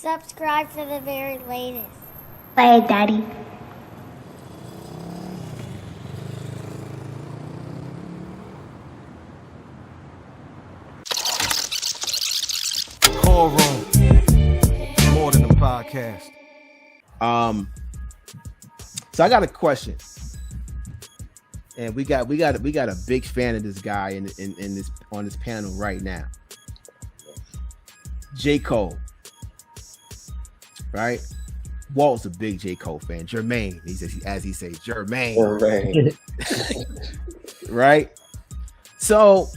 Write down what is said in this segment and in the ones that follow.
Subscribe for the very latest. Play it, Daddy. Chord Room, more than a podcast. So I got a question, and we got a big fan of this guy in this on this panel right now. J. Cole, right? Walt's a big J. Cole fan. Jermaine, as he says, Jermaine. Right? So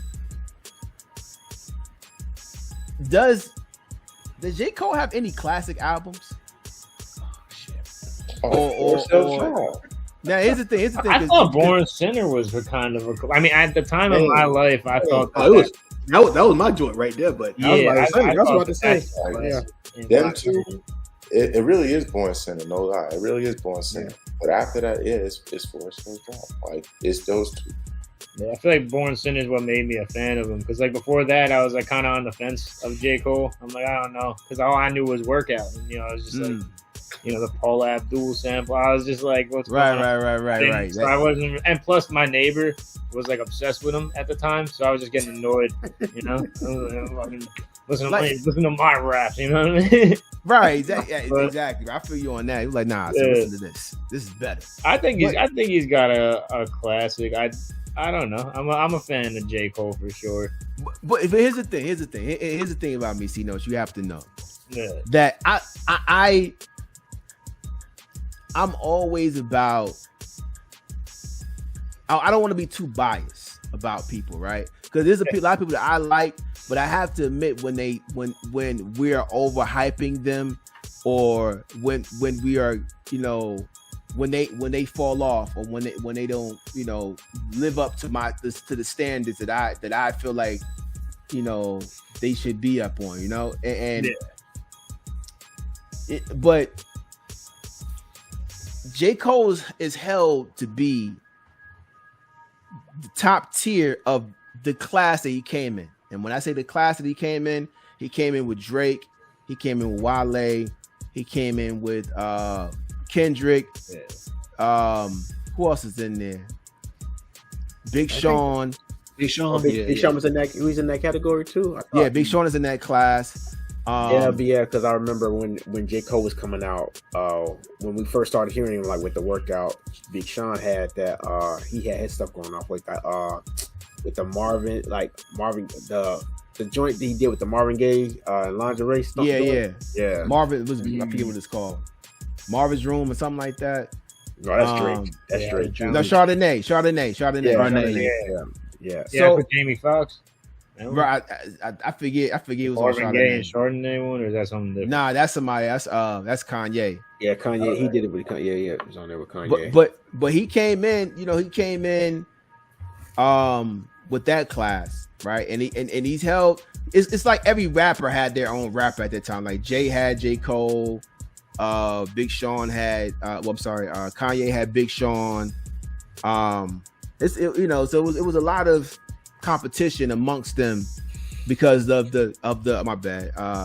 does J. Cole have any classic albums? Now here's the thing. I thought Born Sinner was a kind of a. I mean, at the time of my life, I thought that was my joint right there. But yeah, I was about to say, them two. It really is Born Sinner, no lie. It really is Born Sinner. But after that, it's Forest Hills Drive. Like, it's those two. Yeah, I feel like Born Sinner is what made me a fan of him. Because like before that, I was like kind of on the fence of J. Cole. I'm like, I don't know, because all I knew was Workout. And, I was just like, the Paul Abdul sample. I was just like, what's going on? Right. So I wasn't, and plus my neighbor was like obsessed with him at the time, so I was just getting annoyed. I was like, listen to my raps. You know what I mean? Right, exactly. I feel you on that. You're like, nah, so listen to this. This is better. I think he's got a classic. I don't know. I'm a fan of J. Cole for sure. But here's the thing. Here's the thing about me, C-Notes. You have to know that I'm always about. I don't want to be too biased about people, right? Because there's a lot of people that I like, but I have to admit when we are overhyping them, or when we are, when they fall off, or when they don't, live up to the standards that I feel like, they should be up on, but J. Cole is held to be the top tier of the class that he came in. And when I say the class that he came in with Drake, he came in with Wale, he came in with Kendrick. Who else is in there? Big Sean. Big Sean was in that. He was in that category too. Yeah, Big Sean is in that class. Because I remember when J. Cole was coming out, when we first started hearing him, like with the Workout, Big Sean had that. He had his stuff going off with that. With the Marvin, the joint that he did with the Marvin Gaye lingerie stuff. Yeah. Marvin was, I forget what it's called, Marvin's Room or something like that. No, that's Drake. That's Drake. No, Chardonnay. Yeah. So with Jamie Foxx. Right, I forget. It was Marvin Gaye and Chardonnay one, or is that something different? Nah, that's somebody. That's Kanye. Yeah, Kanye. He did it with Kanye. Yeah, it was on there with Kanye. But he came in. With that class, right? And he's held. It's like every rapper had their own rapper at that time. Like Jay had J. Cole, Big Sean had. Kanye had Big Sean. So it was a lot of competition amongst them because of the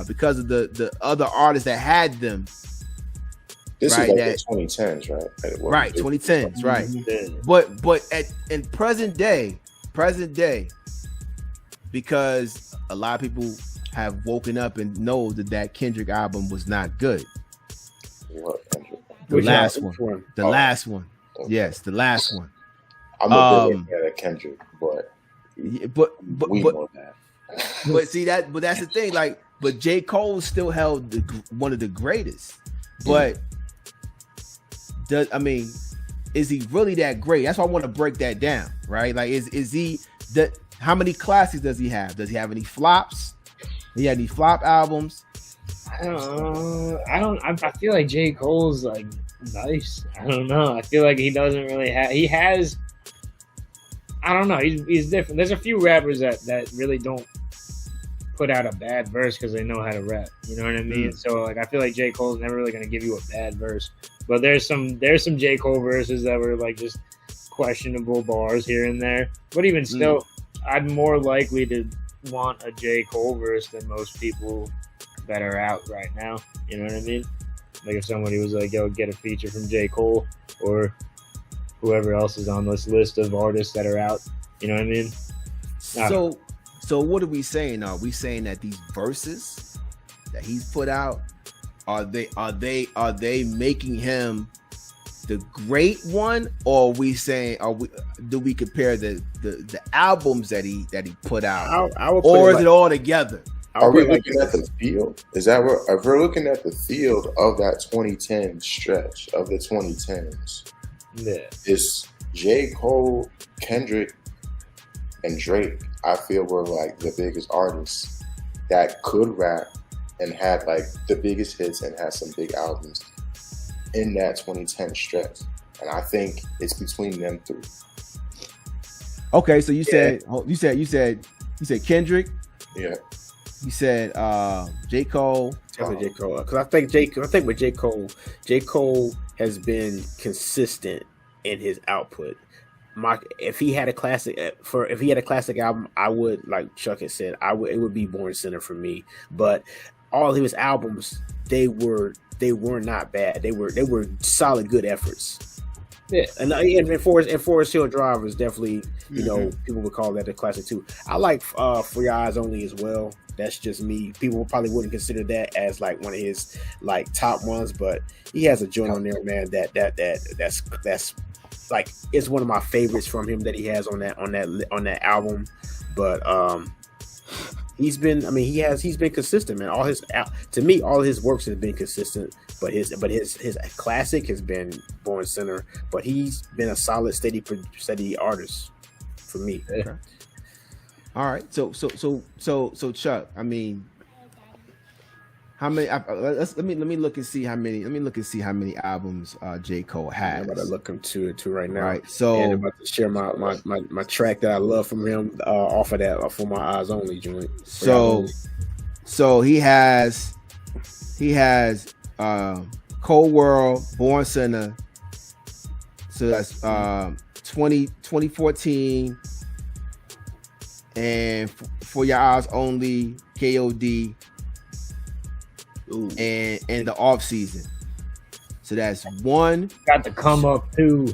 because of the other artists that had them. This is like the 2010s, right? Right, 2010s, right? Mm-hmm. But in present day, because a lot of people have woken up and know that Kendrick album was not good. What Kendrick? The last one. Yes, the last one. I'm a big fan of Kendrick, but we know that. But see that. But that's the thing. Like, but J. Cole still held one of the greatest. But is he really that great? That's why I want to break that down, right? Like, is he that? How many classics does he have? Does he have any flops? He had any flop albums? I don't. I feel like J. Cole's like nice. I don't know. I feel like he doesn't really have. He has. I don't know. He's different. There's a few rappers that really don't put out a bad verse because they know how to rap. You know what I mean? So like, I feel like J. Cole's never really gonna give you a bad verse. But there's some J. Cole verses that were like just questionable bars here and there. But even still, I'm more likely to want a J. Cole verse than most people that are out right now. You know what I mean? Like if somebody was like, "Yo, get a feature from J. Cole," or whoever else is on this list of artists that are out. You know what I mean? So what are we saying? Are we saying that these verses that he's put out are they making him the great one, or are we saying do we compare the albums that he put out, I would or is it all together? Are we looking at the field? Is that what? If we're looking at the field of that 2010 stretch of the 2010s, Yeah. it's J. Cole, Kendrick, and Drake. I feel were like the biggest artists that could rap and had like the biggest hits and had some big albums in that 2010 stretch. And I think it's between them three. Okay, so you said Kendrick. Yeah. You said J. Cole. Definitely J. Cole, because I think with J. Cole has been consistent in his output. If he had a classic album, I would, like Chuck had said, it would be Born Center for me. But all of his albums, they were not bad. They were solid, good efforts. Yeah. And Forest Hill Drive was definitely, people would call that a classic too. I like For Your Eyes Only as well. That's just me. People probably wouldn't consider that as like one of his like top ones, but he has a joint on there, man. That's like, it's one of my favorites from him that he has on that album. But he's been consistent, man. All his works have been consistent, but his classic has been Born Center. But he's been a solid, steady artist for me. Okay. All right, so Chuck, I mean, how many? Let me look and see how many. Let me look and see how many albums J. Cole has. I'm about to look into it too right now. Right, so and I'm about to share my track that I love from him off of that For My Eyes Only joint. So he has Cold World, Born Center. So that's 2014. And For Your Eyes Only, KOD, and the off season. So that's one. Got the Come Up too.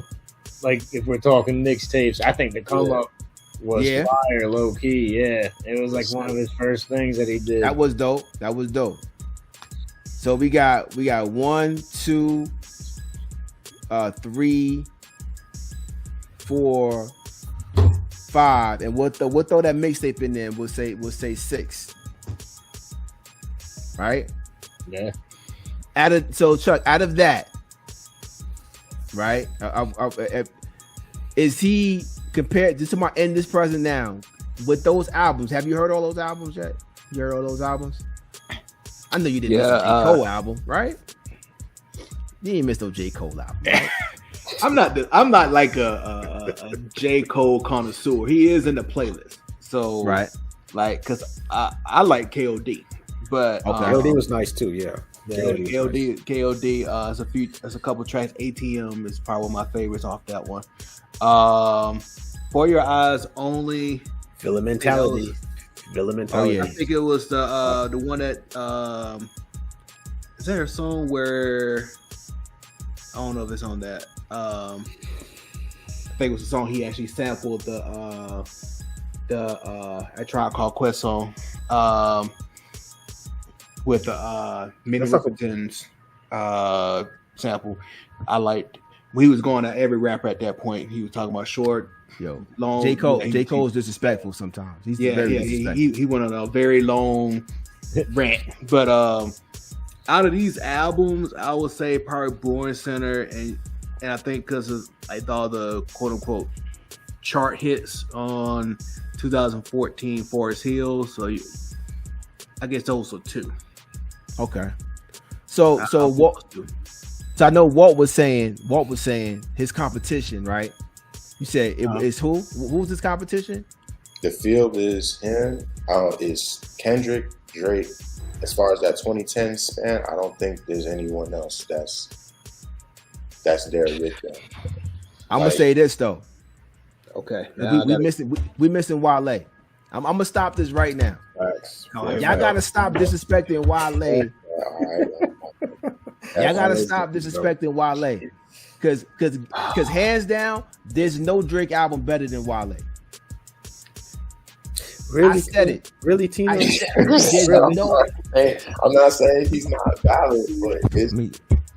Like if we're talking mixtapes, I think the Come Up was fire, low key. Yeah, it was like one of his first things that he did. That was dope. So we got 1, 2, 3, 4, 5, and we'll throw that mixtape in there. We'll say 6, right? Yeah. Chuck, out of that, right? Is he compared to my In This Present Now with those albums? Have you heard all those albums yet? You heard all those albums? I know you didn't miss the J. Cole album, right? You didn't miss no J. Cole album, right? I'm not like a J. Cole connoisseur. He is in the playlist, so right, like, because I like KOD, but KOD was nice too. Yeah, KOD. There's a couple tracks. ATM is probably one of my favorites off that one. For Your Eyes Only, Villain Mentality. Oh, yeah. I think it was the one that is there a song where I don't know if it's on that. I think it was a song he actually sampled the Tribe Called Quest song with the Minnie Riperton's sample. I liked when he was going at every rapper at that point. He was talking about short, long. J. Cole is disrespectful sometimes. He's very disrespectful. He went on a very long rant. But out of these albums, I would say probably Born Center, and I think because of like all the quote unquote chart hits on 2014 Forest Hills, so I guess those are 2. Okay. So I know Walt was saying his competition, right? You said it's who? Who's his competition? The field is him. Is Kendrick, Drake. As far as that 2010 span, I don't think there's anyone else that's there with them. I'm gonna say this though. Okay. We missing Wale. I'm gonna stop this right now. Facts. Y'all gotta stop disrespecting Wale. Y'all gotta stop disrespecting Wale. Cause hands down, there's no Drake album better than Wale. Really? I said it. Really, Tino? There's no. Hey, I'm not saying he's not valid, but it's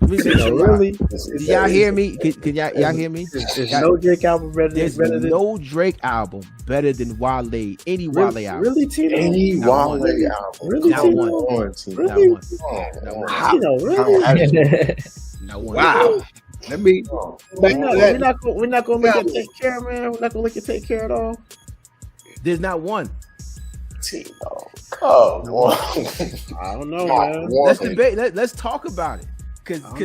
Really? Do y'all hear me? Can y'all hear me? There's no Drake album better There's than no Drake album better than Wale. Any Wale album. Really, Tino? any Not Wale one. album. Really, Not Tino? one. On, Tino. Not Really? one. Not one. Tino, really? Not one. Wow. Let me. We're not gonna make it take care, man. We're not gonna let you take care at all. There's not one. Tino. Come on. I don't know, Not man. one. Let's debate. Let's talk about it. Cause We'll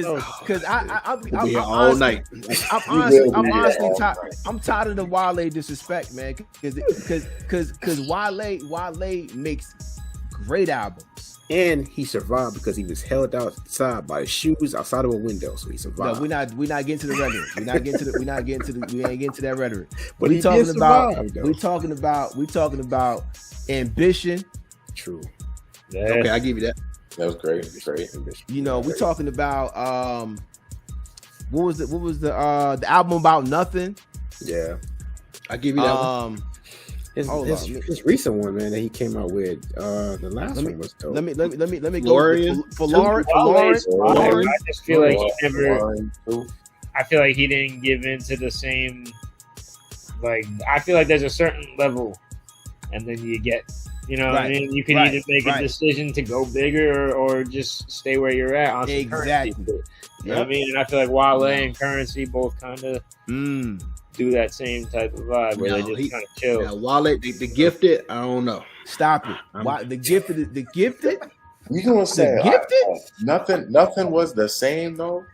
be here all night. I'm honestly tired. I'm tired of the Wale disrespect, man. Cause Wale makes great albums. And he survived because he was held outside by shoes outside of a window, so he survived. No, we're not getting to the rhetoric. We ain't getting to that rhetoric. But we he talking did about survive, though. we talking about ambition. True. Okay, I give you that. That was great. Great. You know, we talking about what was the album about nothing? Yeah. I give you that one. His recent one, man, that he came out with. The last one was dope. Let me go Florian. for Lauren. I just feel like he never. One, two. I feel like he didn't give in to the same. Like, I feel like there's a certain level, and then you get. You know what I mean? You can either make a decision to go bigger or just stay where you're at on some Exactly. currency. You know what I mean? And I feel like Wale and Currency both kind of do that same type of vibe where they just kind of chill. Now, Wallet, the gifted, I don't know. Stop it. Why the gifted? You gonna say Gifted? nothing was the same though?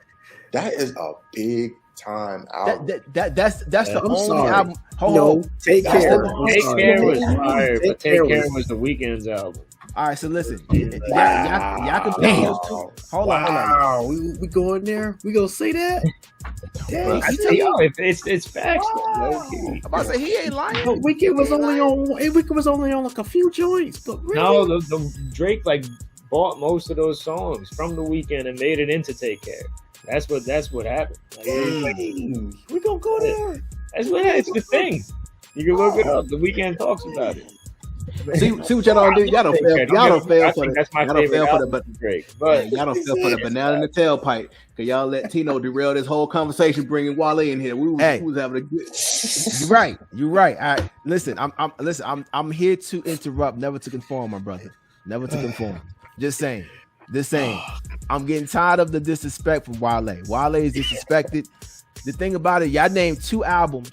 That is a big time album. That's the I'm only sorry. album. No, Take That's Care. the- Take Care was fire, but Take Care Care was the Weeknd's album. All right, so listen, y'all can pick those two. Hold on. Wow, we going there? We gonna say that? Dang, I tell you, it's facts. I'm about to say he ain't lying. but Weekend was only on like a few joints, but really? No, the Drake bought most of those songs from the Weeknd and made it into Take Care. That's what happened. We gonna go there. It's the thing. You can look it up. The Weeknd talks about it. See what y'all don't do. Y'all don't fail. Y'all don't fail for That's my Y'all don't favorite fail for album the. from Drake. But Y'all don't feel for the banana in the tailpipe because y'all let Tino derail this whole conversation, bringing Wale in here. We was having a good. You're right. All right, listen. I'm here to interrupt, never to conform, my brother. Never to conform. Just saying. I'm getting tired of the disrespect from Wale. Wale is disrespected. The thing about it, y'all named two albums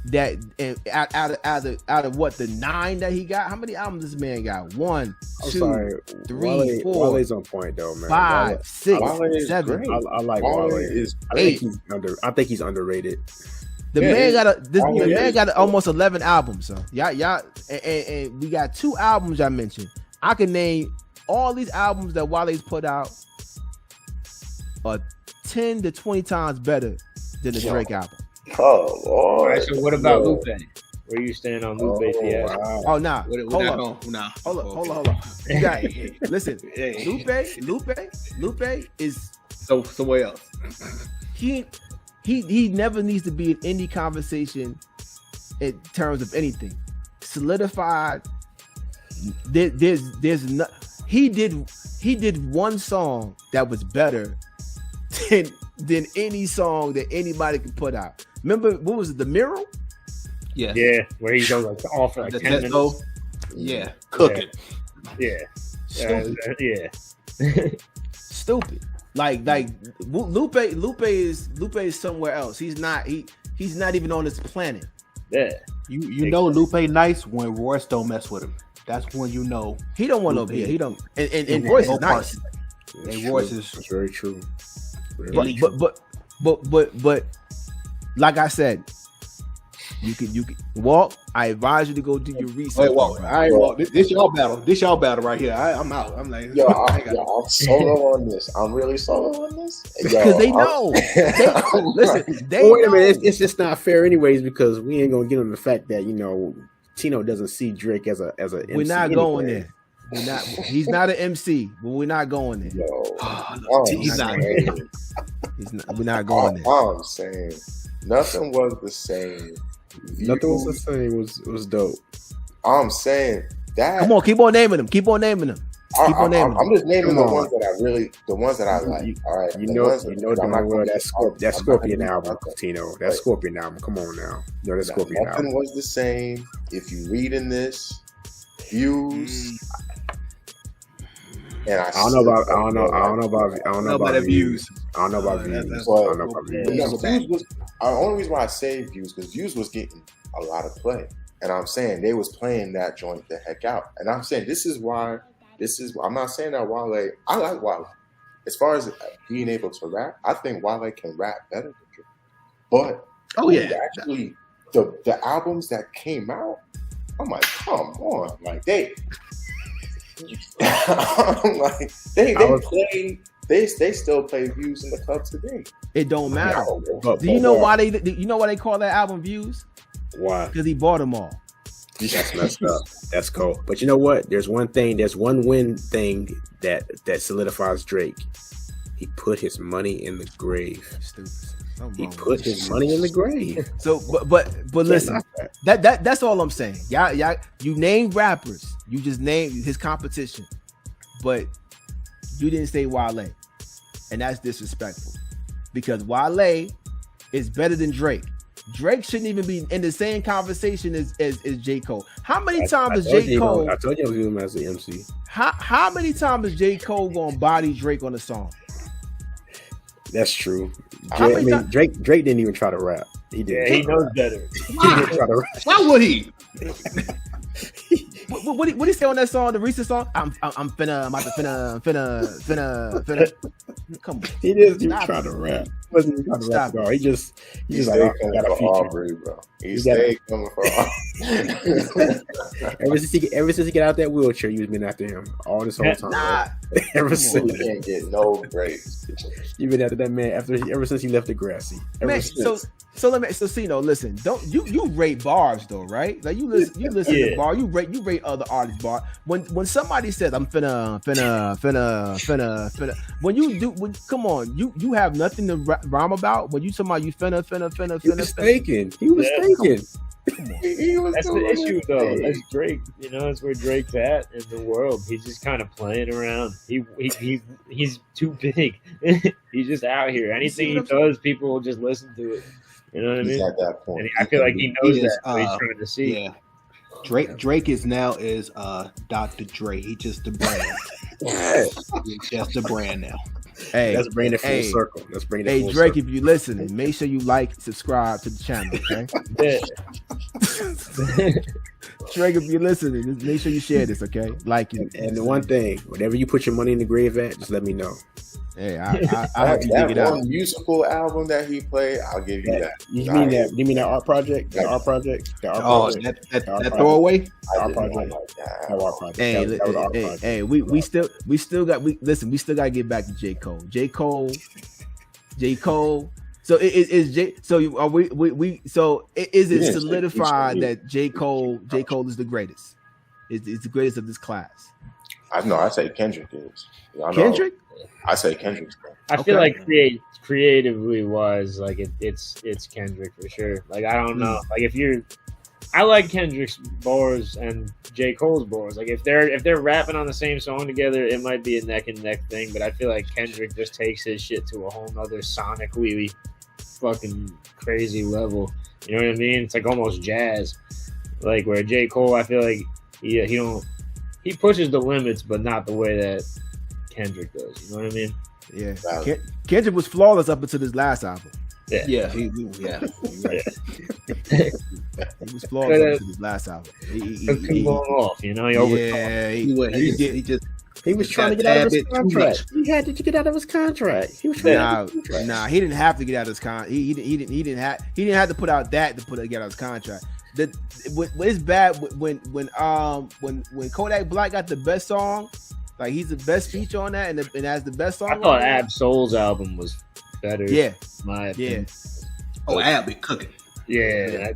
that out of what the 9 that he got. How many albums this man got? 1, 2, 3, 4. Wale's on point though, man. 5, 6, Wale is 7. great. I like Wale Wale. is I think he's underrated. The man Wale got is almost 11 albums. So y'all, and we got 2 albums I mentioned. I can name all these albums that Wale's put out are 10 to 20 times better than the Drake album. Oh Lord. all right, so what about Lupe? Where you stand on Lupe? Wow. Oh nah, hold on. You got listen. Lupe is So somewhere else. he never needs to be in any conversation in terms of anything. Solidified. There's no. He did one song that was better than any song that anybody could put out. Remember what was it? The Mirror? Yeah. Yeah, where he goes like off for like The 10 Tesco. minutes. Yeah. Cooking. Yeah. Stupid. Yeah. Stupid. Like Lupe is somewhere else. He's not even on this planet. Yeah. You know Lupe nice when Royce don't mess with him. That's when you know He don't want no beer. He don't. And Royce is nice. And Royce is That's very true. But like I said, You can walk. I advise you to go do your research. Wait, walk. bro. All right, walk. This y'all battle. This y'all battle right here. I'm out. I'm like, I'm solo on this. I'm really solo on this Because they know. Listen, they Wait a know. minute, it's just not fair, anyways, because we ain't gonna get on the fact that Tino doesn't see Drake as a We're MC not going anyway. there. We're not. He's not an MC, but we're not going there. he's not. He's not. We're not going there. I'm saying nothing was the same. Nothing was the same. Was dope. I'm saying that. Come on, keep on naming them. Keep on naming them. Keep on naming them. I'm just naming Come the on. ones that I like. All right, That Scorpion album, Tino. That Scorpion album. Come on now. No, that Scorpion Nothing album. was the same. If you read in this, views. And I don't know about views. I don't know about views. The only reason why I say views because views was getting a lot of play, and I'm saying they was playing that joint the heck out, and I'm saying this is why. I'm not saying that Wale. I like Wale. As far as being able to rap, I think Wale can rap better than Drake. But actually, the albums that came out, I'm like, come on, like I'm like they still play views in the club today. It don't matter. But Do you know why they call that album Views? Why? Because he bought them all. That's messed up. That's cool. But you know what? There's one win thing that solidifies Drake. He put his money in the grave. Stupid. He put his money in the grave. So, but listen, that's all I'm saying. Y'all, you named rappers. You just named his competition, but you didn't say Wale, and that's disrespectful because Wale is better than Drake. Drake shouldn't even be in the same conversation as J. Cole. How many times is J. Cole? I told you I was him as the MC. How many times is J. Cole gonna body Drake on a song? That's true. Drake didn't even try to rap. He did. He knows better. He didn't try to rap. Why would he? What did he say on that song, the recent song? I'm finna. Come on. He didn't even try to rap. He wasn't even trying to rap at all. He just like, I got a feature. Aubrey, bro. He stayed coming for Aubrey. Ever since he got out that wheelchair, you was been after him all this whole time. Nah. Ever He since can't get no breaks. you been after that man ever since he left the grassy. Man, so Cino, listen, don't you rate bars though, right? Like you listen to bar, you rate other artists bar. When somebody says I'm finna, come on, you have nothing to rhyme about. When you talking about you finna. He was thinking. He was thinking. That's the issue, though. That's Drake. You know, that's where Drake's at in the world. He's just kind of playing around. He's too big. He's just out here. Anything he does, people will just listen to it. You know what I mean? At that point. And I feel like he knows that. So he's trying to see. Yeah. Drake is Dr. Dre. He just the brand. He's just a brand now. Hey, let's bring it full circle. Let's bring it. Hey, full Drake, circle. if you listening, make sure you subscribe to the channel. Okay. Drake, if you're listening, just make sure you share this. Okay, like it. And the one thing, whatever you put your money in the grave at, just let me know. Hey, I have to dig it that out. one musical album that he played, I'll give you that. You mean that art project? The art project? That throwaway? The art project. That art project. Hey, that was art project. Hey, we still got we still got to get back to J. Cole. J. Cole. So is J. So are we so is it solidified that J. Cole is the greatest? Is the greatest of this class? I say Kendrick is. Kendrick? I say Kendrick's great. I feel like creatively wise, like it's Kendrick for sure. Like I don't know, like I like Kendrick's bars and J. Cole's bars. Like if they're rapping on the same song together, it might be a neck and neck thing. But I feel like Kendrick just takes his shit to a whole nother sonically fucking crazy level. You know what I mean? It's like almost jazz. Like where J. Cole, I feel like he pushes the limits, but not the way that Kendrick does. You know what I mean? Yeah. Kendrick was flawless up until his last album. Yeah. He was flawless up until his last album. He long off, you know. He He was trying to Got get out of his tad bit too contract. He had to get out of his contract. He was trying to get out of his contract. Nah, he didn't have to get out of his contract. He didn't have to put out that to get out of his contract. It's bad when Kodak Black got the best song, like he's the best feature on that, and has the best song. I thought Ab Soul's album was better. Yeah, my opinion. Oh, Ab be cooking. Yeah,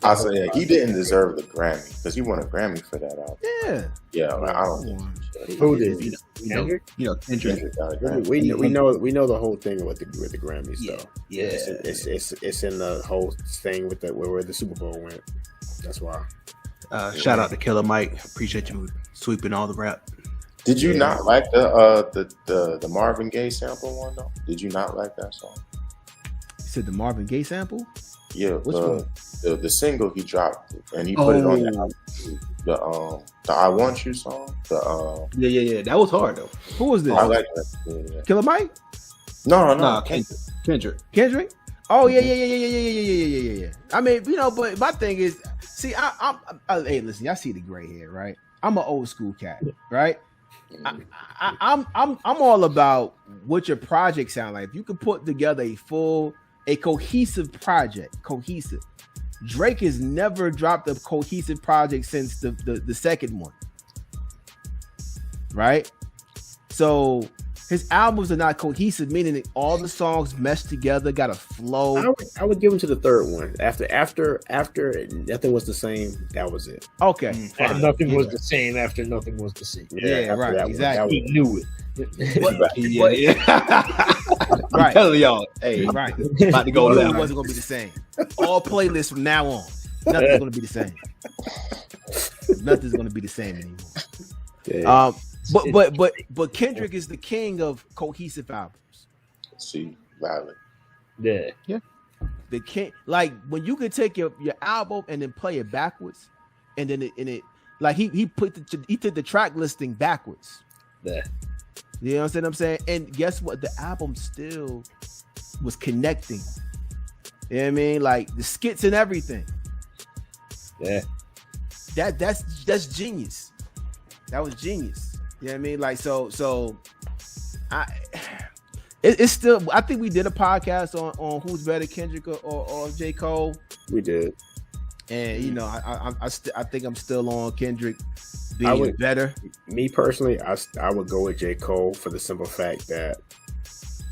I say he didn't deserve the Grammy because he won a Grammy for that album. Yeah, Yeah, like, I don't think Who did? Kendrick Kendrick got a Grammy. We know the whole thing with the Grammys though. Yeah. It's in the whole thing with where the Super Bowl went. That's why. Shout out to Killer Mike. Appreciate you sweeping all the rap. Did you not like the Marvin Gaye sample one though? Did you not like that song? you said the Marvin Gaye sample. Yeah, Which one? The single he dropped and he put it on the album. The I Want You song. Yeah. That was hard though. Who was this? I like that. Yeah. Killer Mike? No. Nah, Kendrick. Kendrick? Oh yeah. I mean, but my thing is, see, hey, listen, y'all see the gray hair, right? I'm an old school cat, right? I'm all about what your project sound like. If you can put together a cohesive project, Drake has never dropped a cohesive project since the second one, right? So his albums are not cohesive, meaning that all the songs mesh together, got a flow. I would give him to the third one. After Nothing Was the Same, that was it. Okay, and nothing was the same after nothing was the same. Yeah, right, exactly. He knew it. I'm telling y'all, hey, Right. about to go It left. wasn't gonna be the same. All playlists from now on, nothing's gonna be the same. Nothing's gonna be the same anymore. But Kendrick is the king of cohesive albums. See, valid. Yeah. The king, like when you can take your album and then play it backwards, and then it like he took the track listing backwards. Yeah. You know what I'm saying? And guess what? The album still was connecting. You know what I mean? Like the skits and everything. Yeah. That's genius. That was genius. You know what I mean? Like so it's still, I think we did a podcast on who's better, Kendrick or J. Cole. We did. And I think I'm still on Kendrick being better. Me personally, I would go with J. Cole for the simple fact that,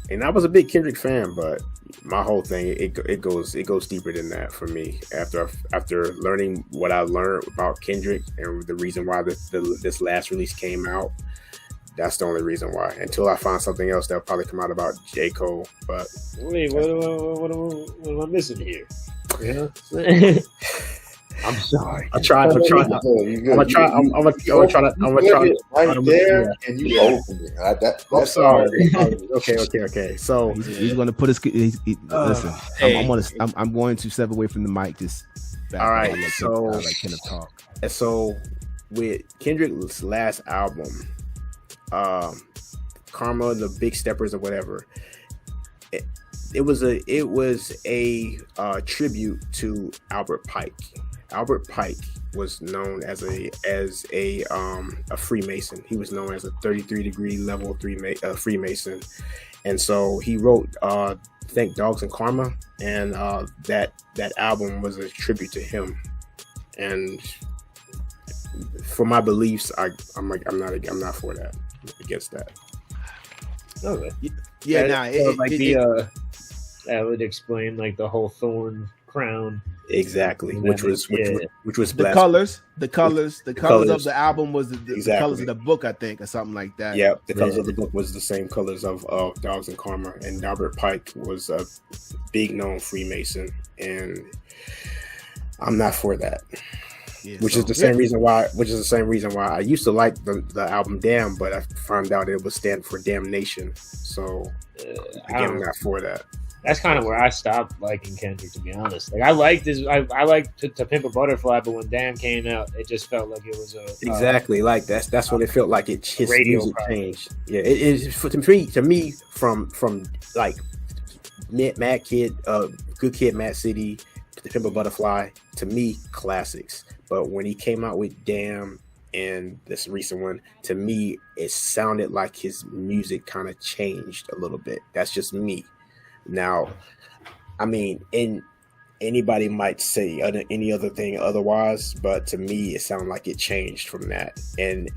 and I was a big Kendrick fan, but my whole thing it goes deeper than that for me. After learning what I learned about Kendrick and the reason why this last release came out, that's the only reason why. Until I find something else that'll probably come out about J. Cole. But wait, what am I missing here? Yeah. I'm sorry. I'm trying. I'm gonna try. Right there, and you open it. I'm sorry. Okay. So he's going to put his. Listen, I'm going to step away from the mic. Just all right. So I let Kenneth talk. And so with Kendrick's last album, Karma, the Big Steppers, or whatever, it was a tribute to Albert Pike. Albert Pike was known as a Freemason. He was known as a 33-degree level Freemason, and so he wrote "Thank Dogs and Karma," and that album was a tribute to him. And for my beliefs, I'm not for that. I'm against that. Okay. Yeah, that would explain like the whole thorn crown. Exactly, which was the colors of the album was the colors of the book, I think, or something like that. Yeah, the colors of the book was the same colors of Dogs and Karma, and Albert Pike was a big known Freemason, and I'm not for that. Yeah, which is the same reason why I used to like the album Damn, but I found out it was stand for damnation. So again, I'm not for that. That's kind of where I stopped liking Kendrick, to be honest. Like I liked I liked to Pimp a Butterfly, but when Damn came out, it just felt like it was exactly like that's what it felt like. His music changed. Yeah, it is to me from like Mad Kid, Good Kid, Mad City, to Pimp a Butterfly. To me, classics. But when he came out with Damn and this recent one, to me, it sounded like his music kind of changed a little bit. That's just me. Now, I mean, anybody might say any other thing otherwise, but to me, it sounded like it changed from that. And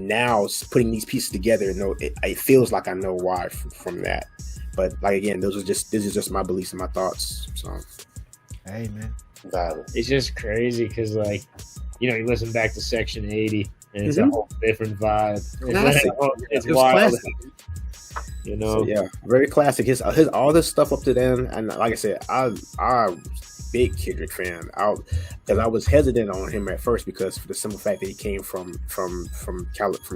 now putting these pieces together, it feels like I know why from that. But like again, this is just my beliefs and my thoughts. So, Hey man, Valid. It's just crazy because, like, you know, you listen back to Section 80 and it's a whole different vibe. Classic. It's It was wild. classic. You know, So, yeah, very classic. His all this stuff up to then, and like I said, I big Kendrick fan. Because I was hesitant on him at first because for the simple fact that he came from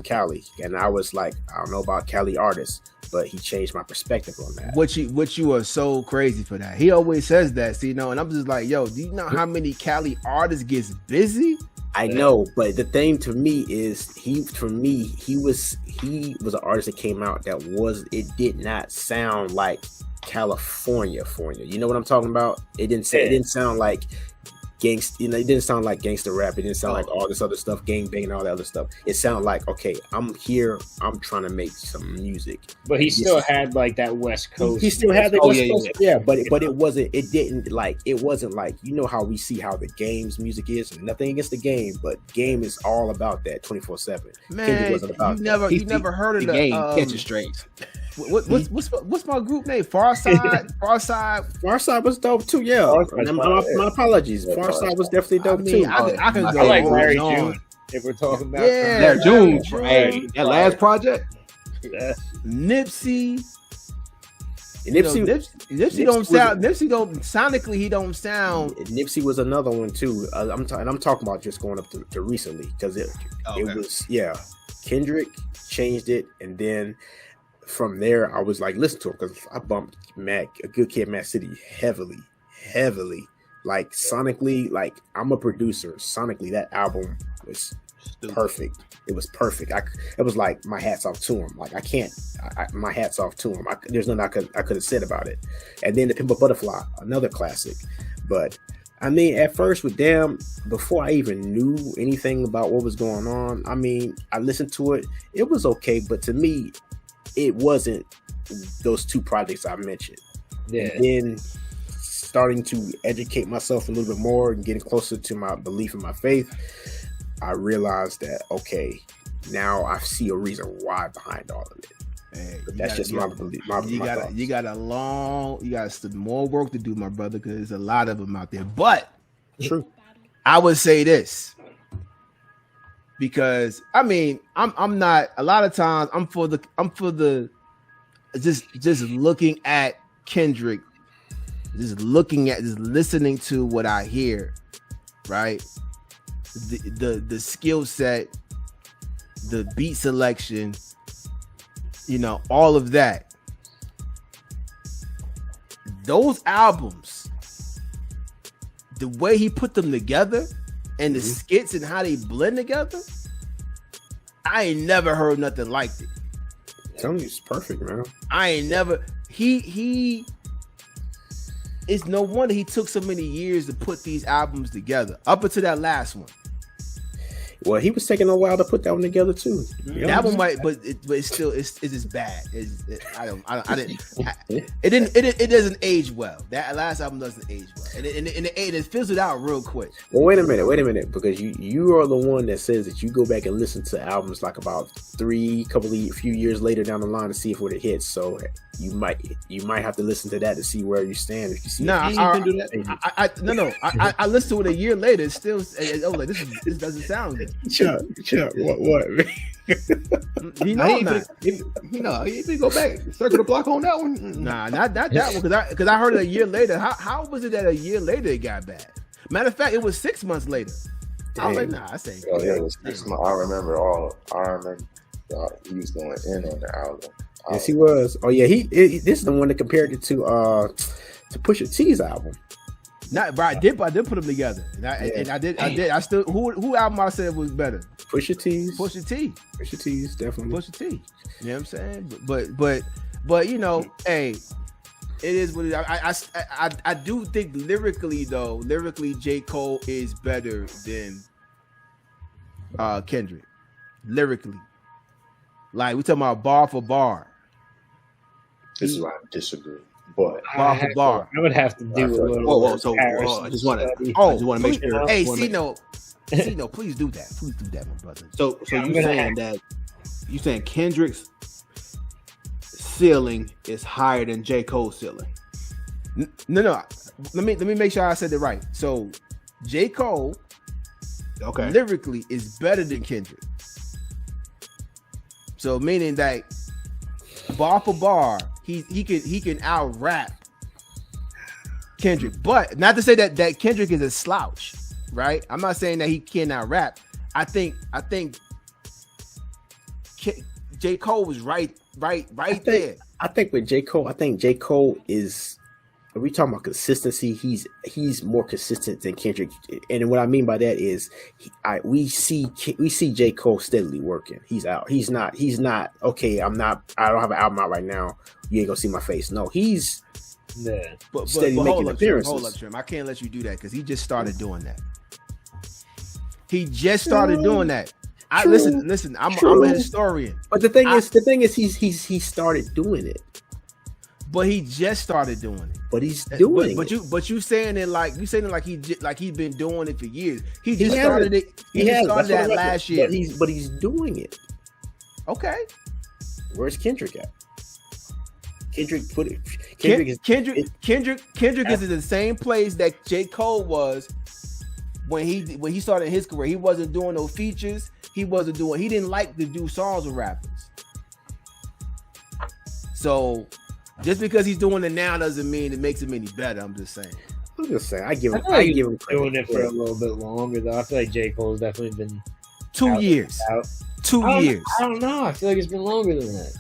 Cali, and I was like, I don't know about Cali artists, but he changed my perspective on that. what you are so crazy for that. He always says that, see, and I'm just like, yo, do you know how many Cali artists gets busy? I know, but the thing to me is he was an artist that came out it did not sound like California. You know what I'm talking about? It didn't sound like gangster, it didn't sound like gangster rap. It didn't sound like all this other stuff, gang bang and all that other stuff. It sounded like, okay, I'm here, I'm trying to make some music. but he still had like that West Coast. He still had the Oh, West yeah, Coast, but it wasn't like, you know how we see how the game's music is. Nothing against the game, but game is all about that 24/7. Man, you never heard of The game the catching strays. what's my group name? Farside. Farside was dope too, yeah. Farside's My apologies. Farside was definitely dope too. I can go I like on Larry and on. June. If we're talking about Yeah. Larry June, June. hey, that last project. Nipsey. Nipsey Sonically he don't sound. Nipsey was another one too. I'm talking about just going up to recently because it was Kendrick changed it, and then from there I was like listen to him because I bumped A Good Kid, Mad City heavily. Like sonically, like I'm a producer. Sonically, that album was perfect. It was perfect. It was like my hats off to him. Like my hats off to him. There's nothing I could have said about it. And then The Pimp a Butterfly, another classic. But I mean, at first with Damn, before I even knew anything about what was going on, I mean, I listened to it. It was okay, but to me, it wasn't those two projects I mentioned. Yeah. And then starting to educate myself a little bit more and getting closer to my belief in my faith, I realized that, okay, now I see a reason why behind all of it. Hey, But that's just my belief. You got some more work to do, my brother, because there's a lot of them out there. But True. I would say this, because I mean, I'm not. A lot of times, I'm for the just looking at Kendrick, just listening to what I hear, right? The skill set, the beat selection, all of that. Those albums, the way he put them together and the skits and how they blend together, I ain't never heard nothing like it. I'm telling you, it's perfect, man. I ain't never. He. It's no wonder he took so many years to put these albums together. Up until that last one. Well, he was taking a while to put that one together too. That one might, but it's just bad. It doesn't age well. That last album doesn't age well, and it fizzled out real quick. Well, wait a minute, because you are the one that says that you go back and listen to albums like about a few years later down the line to see if it hits. So you might have to listen to that to see where you stand. If you see, I listened to it a year later. It's still, like this doesn't sound good. Chuck, what? He ain't even go back, circle the block on that one. Nah, not that one, because I heard it a year later. How was it that a year later it got bad? Matter of fact, it was 6 months later. I was like, I say. Oh yeah, it was 6 months. I remember he was going in on the album. Yes, he was. Oh yeah, this is the one that compared it to Pusha T's album. Not, but I did put them together, and I did. I still who album I said was better? Pusha T's definitely Pusha T. You know what I'm saying? But hey, it is what it is. I do think lyrically J. Cole is better than Kendrick lyrically. Like we talking about bar for bar. This is why I disagree. But Bar for bar. I would have to do a little. Whoa, so comparison I just want to. study. I just want to make sure. Hey, wanna make- Cino, please do that. Please do that, my brother. So Yeah, I'm you gonna saying that you saying Kendrick's ceiling is higher than J. Cole's ceiling? No. Let me make sure I said it right. So J. Cole Okay. lyrically is better than Kendrick. So meaning that bar for bar, he can out rap Kendrick. But not to say that Kendrick is a slouch, right? I'm not saying that he cannot rap. I think J. Cole was right there. I think with J. Cole, J. Cole is. Are we talking about consistency? He's more consistent than Kendrick, and what I mean by that is, we see J. Cole steadily working. He's out. He's not. Okay, I don't have an album out right now. You ain't gonna see my face. No, he's. Yeah. But Steady hold making up, appearances. Trim. I can't let you do that because he just started doing that. He just started doing that. True. Listen. I'm a historian. But the thing is, he started doing it. But he just started doing it. But he's doing it. But you saying it like he's been doing it for years. He just hasn't. started it. He just has. started That's what that I'm last saying. year. But he's doing it. Okay. Where's Kendrick at? Kendrick Kendrick is in the same place that J. Cole was when he started his career. He wasn't doing no features. He didn't like to do songs with rappers. So just because he's doing it now doesn't mean it makes him any better. I'm just saying. I give him Doing credit. it for a little bit longer though. I feel like J. Cole's definitely been 2 years. out. 2 years. I don't know. I feel like it's been longer than that.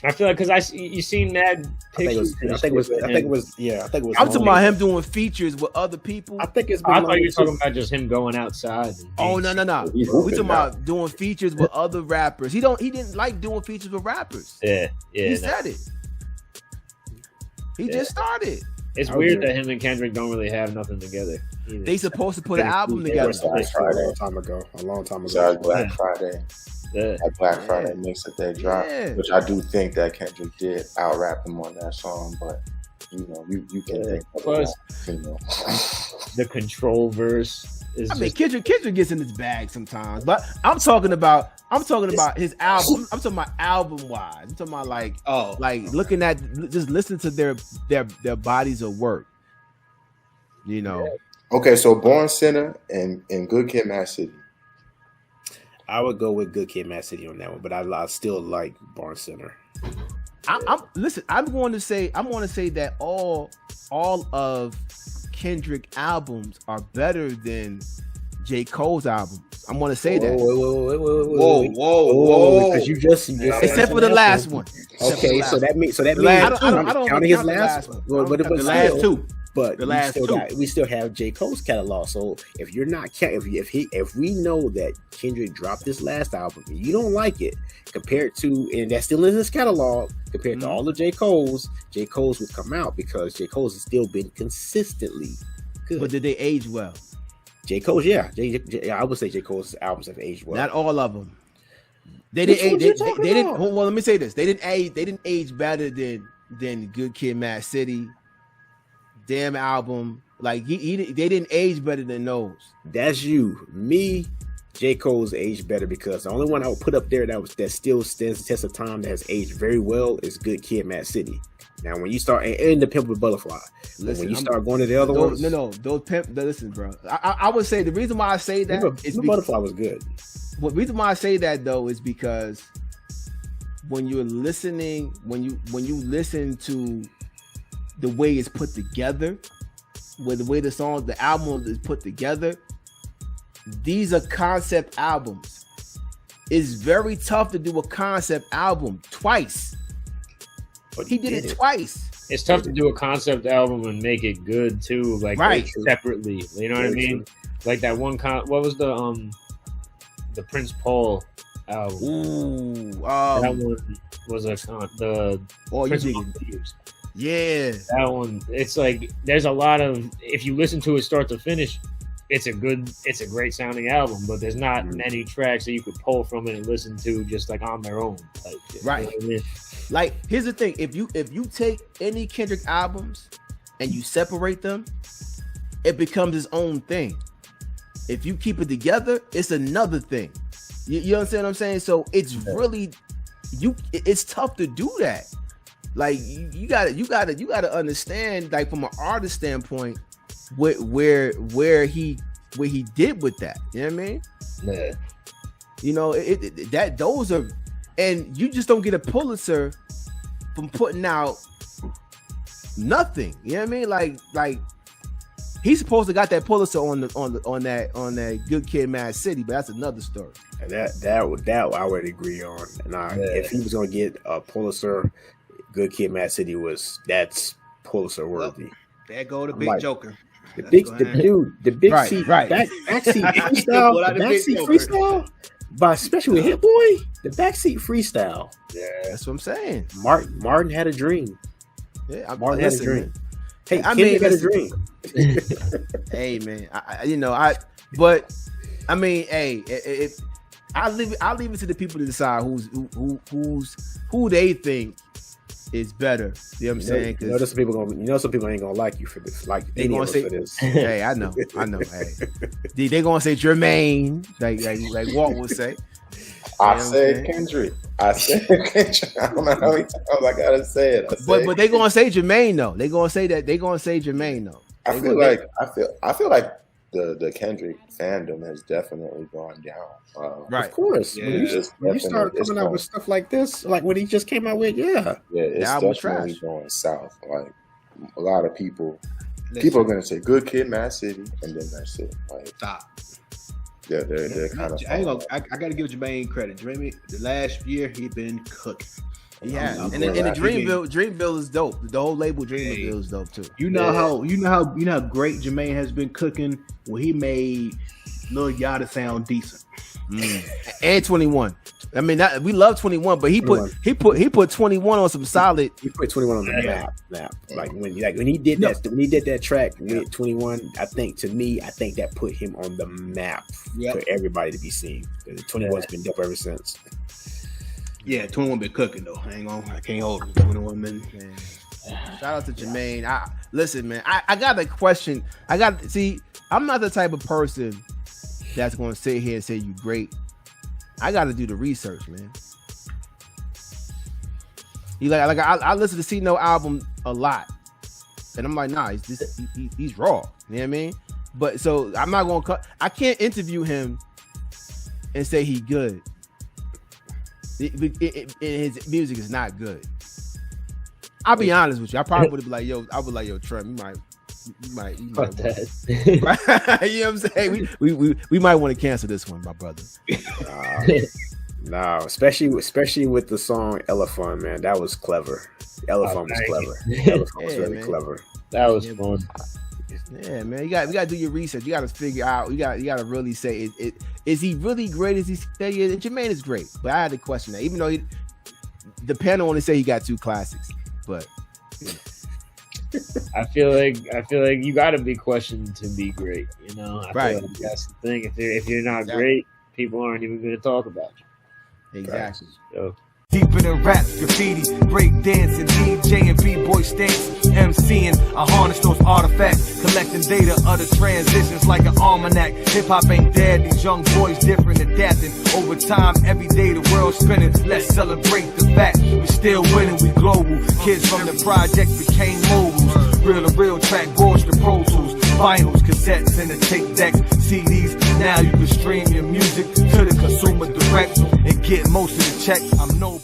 I feel like because you seen mad pictures. I think it was. I'm talking about him doing features with other people. I think it's. I thought you were talking about just him going outside. Oh no. He's We hooping talking now. about doing features with other rappers. He didn't like doing features with rappers. Yeah. He said it. He just started. It's weird that him and Kendrick don't really have nothing together. Either. They supposed to put an album They together. were supposed to a long time ago. Besides Black Friday, Yeah. that Black Friday mix that they dropped, Yeah. which I do think that Kendrick did out rap him on that song, but you can think of Plus- that, The control verse is. I mean, just, Kendrick gets in his bag sometimes, but I'm talking about his album. I'm talking about album wise. I'm talking about like looking at just listening to their bodies of work. You know, Okay, so Born Sinner and Good Kid, Mad City. I would go with Good Kid, Mad City on that one, but I still like Barn Center. I'm going to say that all of Kendrick albums are better than J. Cole's albums. I'm going to say that. Whoa! Because you just Except for the last one. Okay, so that means I don't counting his count the last last one. one. But The last still, two. But The last we still have J. Cole's catalog. So if you're not if we know that Kendrick dropped this last album and you don't like it compared to, and that's still in his catalog compared to all of J. Cole's would come out because J. Cole's has still been consistently good. But did they age well? J. Cole's, yeah. I would say J. Cole's albums have aged well. Not all of them. They Which didn't. ones you talking They didn't. about? Well, let me say this. They didn't age better than Good Kid, Mad City. Damn album. Like they didn't age better than those. That's you. Me, J. Cole's aged better because the only one I would put up there that still stands the test of time that has aged very well is Good Kid, Mad City. Now, when you start and the Pimp with Butterfly, when you start going to the other ones, those pimp. Listen, bro. I would say the reason why I say that is Butterfly was good. The reason why I say that though is because when you're listening, when you listen to the way it's put together, with the way the album is put together, these are concept albums. It's very tough to do a concept album twice. But He did it twice. it's tough to do a concept album and make it good too, like Right. separately. You know what I mean? Like that one what was the Prince Paul album? Ooh, That one was the oh, you Prince digging? Paul Fears. Yeah. That one, it's like there's a lot of, if you listen to it start to finish, it's a great sounding album, but there's not many tracks that you could pull from it and listen to just like on their own. Like, Right. You know what I mean? Like, here's the thing: if you take any Kendrick albums and you separate them, it becomes its own thing. If you keep it together, it's another thing. You understand what I'm saying? So it's really it's tough to do that. Like, you gotta understand, like, from an artist standpoint, where he did with that. You know what I mean? Yeah. You know, that those are, and you just don't get a Pulitzer from putting out nothing. You know what I mean? Like he's supposed to got that Pulitzer on that Good Kid, Mad City, but that's another story. And that I would agree on. And if he was gonna get a Pulitzer, Good Kid, Mad City that's Pulitzer worthy. There go the big Joker. The big seat backseat freestyle, The backseat freestyle, especially with Hit Boy, the backseat freestyle. Yeah, that's what I'm saying. Martin had a dream. Yeah, Martin had a dream. Man. Hey, I Kendrick mean, had a dream. Hey, man, I leave it to the people to decide who they think is better. You know what I'm saying? Some people ain't gonna like you for this. Like they gonna say for this. Hey, I know. Hey, they gonna say Jermaine, like Walt would say. I said Kendrick. I don't know how many times I gotta say it. But they gonna say Jermaine though. They gonna say that. They gonna say Jermaine though. I feel like the Kendrick fandom has definitely gone down. Right. Of course. Yeah. When you start coming out with stuff like this, like what he just came out with, it's definitely trash. going south. Like, a lot of people are gonna say Good Kid, Mad City, and then that's it. Like, Stop. Yeah, they're kind of. I got to give Jermaine credit. Jermaine, the last year he been cooking. Yeah, and the Dreamville is dope. The whole label Dreamville is dope too. You know how great Jermaine has been cooking when he made Lil Yachty sound decent. And 21. I mean, we love 21, but he put 21 on some solid. He put 21 on the map. Like when he did that track with 21, I think that put him on the map for everybody to be seen. 21's been dope ever since. Yeah, 21 been cooking though. I can't hold him. 21 man. Shout out to Jermaine. Listen, man. I got a question. I'm not the type of person that's going to sit here and say you great. I got to do the research, man. I listen to Cinoevil album a lot, and I'm like, nah, he's raw. You know what I mean? But so I'm not going to. I can't interview him and say he good. His music is not good. I'll be honest with you. I probably would be like, yo, Trent, you might. Fuck that. You know what I'm saying? We might want to cancel this one, my brother. No, especially with the song Elephant, man. That was clever. Elephant was clever. Elephant was really clever. That was fun. Yeah, man. You got to do your research. You got to figure out. You got to really say, is he really great? Is he steady? And Jermaine is great, but I had to question that. Even though the panel only say he got 2 classics, but. You know. I feel like you got to be questioned to be great. You know, I right? feel like that's the thing. If you're not great, people aren't even going to talk about you. Exactly. So. Deeper than rap, graffiti, break dancing, DJ and B-boy stinks, MCing. I harness those artifacts, collecting data of the transitions like an almanac. Hip-hop ain't dead, these young boys different, adapting. Over time, every day the world's spinning. Let's celebrate the fact we still winning, we global. Kids from the project became moguls. Real to real track boards to Pro Tools, vinyls, cassettes, and the tape decks, CDs. Now you can stream your music to the consumer direct and get most of the checks. I'm noble.